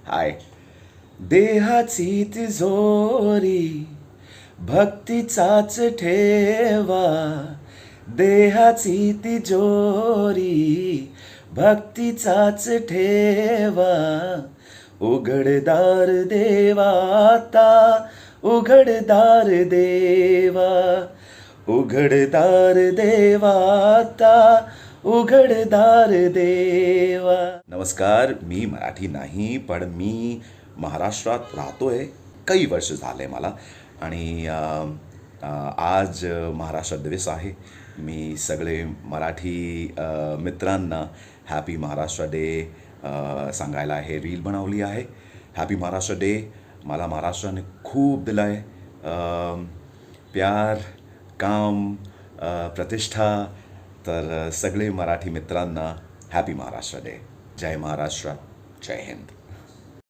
हाय. देहाची तिजोरी भक्तीचाच ठेवा, देहाची तिजोरी भक्तीचाच ठेवा. उघडदार देवाता, उघडदार देवा, उघडदार देवाता, उघडदार देवा. नमस्कार, मी मराठी नाही, पण मी महाराष्ट्रात राहतोय. काही वर्ष झाले मला. आणि आज महाराष्ट्र दिवस आहे. मी सगळे मराठी मित्रांना हॅपी महाराष्ट्र डे सांगायला हे रील बनवली आहे. Happy Maharashtra day. मला महाराष्ट्राने खूप दिलं आहे. प्यार, काम, प्रतिष्ठा. तर सगळे मराठी मित्रांना हॅपी महाराष्ट्र डे. जय महाराष्ट्र, जय हिंद.